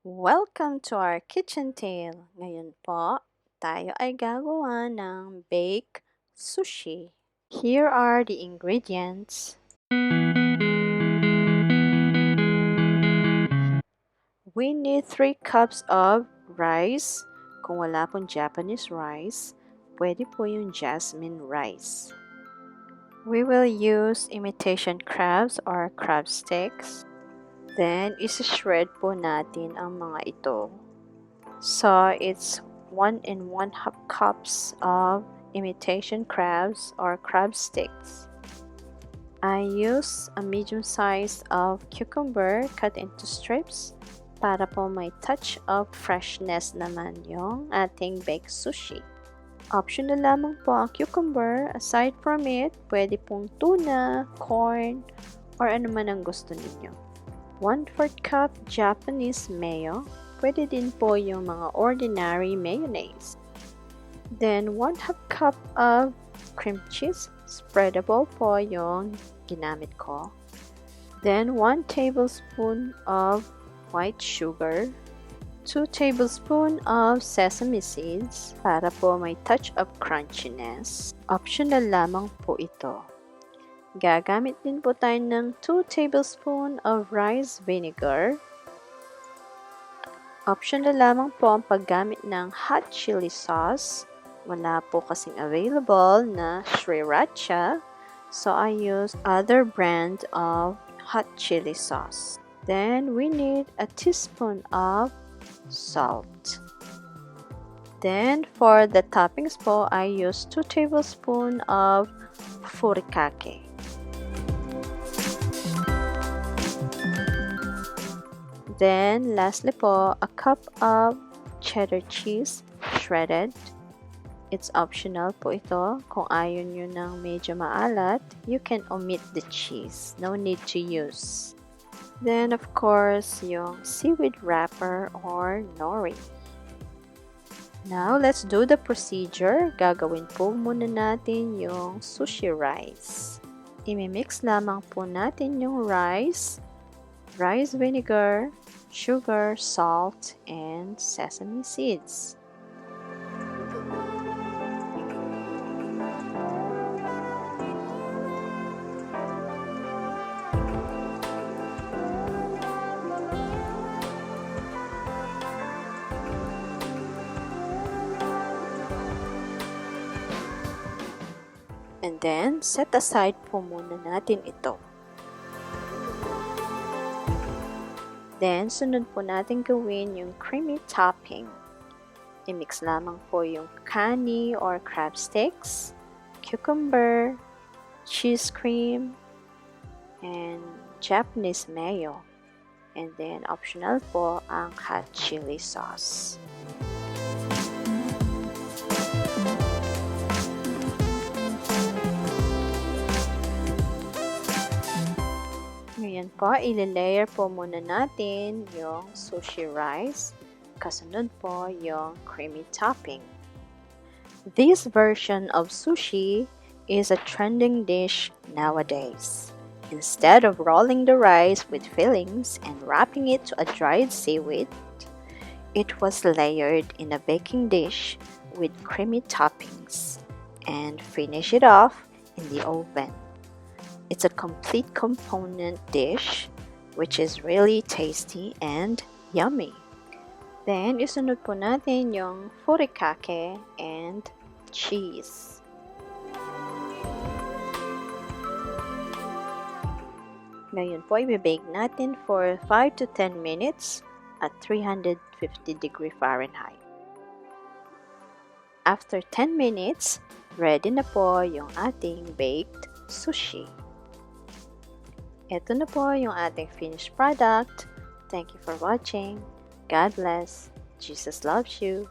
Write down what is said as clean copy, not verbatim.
Welcome to our kitchen tale. Ngayon po, tayo ay gagawa ng baked sushi. Here are the ingredients. We need 3 cups of rice. Kung wala pong Japanese rice, pwede po yung jasmine rice. We will use imitation crabs or crab sticks. Then, isi-shred po natin ang mga ito. So, it's 1 and 1/2 cups of imitation crabs or crab sticks. I use a medium size of cucumber cut into strips para po may touch of freshness naman yung ating baked sushi. Optional lamang po ang cucumber. Aside from it, pwede pong tuna, corn, or ano man ang gusto ninyo. 1/4 cup Japanese mayo. Pwede din po yung mga ordinary mayonnaise. Then, 1/2 cup of cream cheese. Spreadable po yung ginamit ko. Then, 1 tablespoon of white sugar. 2 tablespoons of sesame seeds para po may touch of crunchiness. Optional lamang po ito. Gagamit din po tayo ng 2 tablespoons of rice vinegar. Optional lamang po ang paggamit ng hot chili sauce. Wala po kasing available na sriracha, so I use other brand of hot chili sauce. Then we need a teaspoon of salt. Then for the toppings po, I use 2 tablespoons of furikake. Then, lastly po, a cup of cheddar cheese, shredded. It's optional po ito. Kung ayaw nyo ng medyo maalat, you can omit the cheese. No need to use. Then, of course, yung seaweed wrapper or nori. Now, let's do the procedure. Gagawin po muna natin yung sushi rice. Imimix lamang po natin yung rice vinegar, sugar, salt, and sesame seeds. And then, set aside po muna natin ito. Then, sunod po natin gawin yung creamy topping. I-mix lamang po yung kani or crab sticks, cucumber, cheese cream, and Japanese mayo. And then, optional po ang hot chili sauce. Ngayon po, i-layer po muna natin yung sushi rice. Kasunod po yung creamy topping. This version of sushi is a trending dish nowadays. Instead of rolling the rice with fillings and wrapping it to a dried seaweed, it was layered in a baking dish with creamy toppings and finish it off in the oven. It's a complete component dish which is really tasty and yummy. Then, isunod po natin yung furikake and cheese. Ngayon po, i-bake natin for 5 to 10 minutes at 350 degree Fahrenheit. After 10 minutes, ready na po yung ating baked sushi. Ito na po yung ating finished product. Thank you for watching. God bless. Jesus loves you.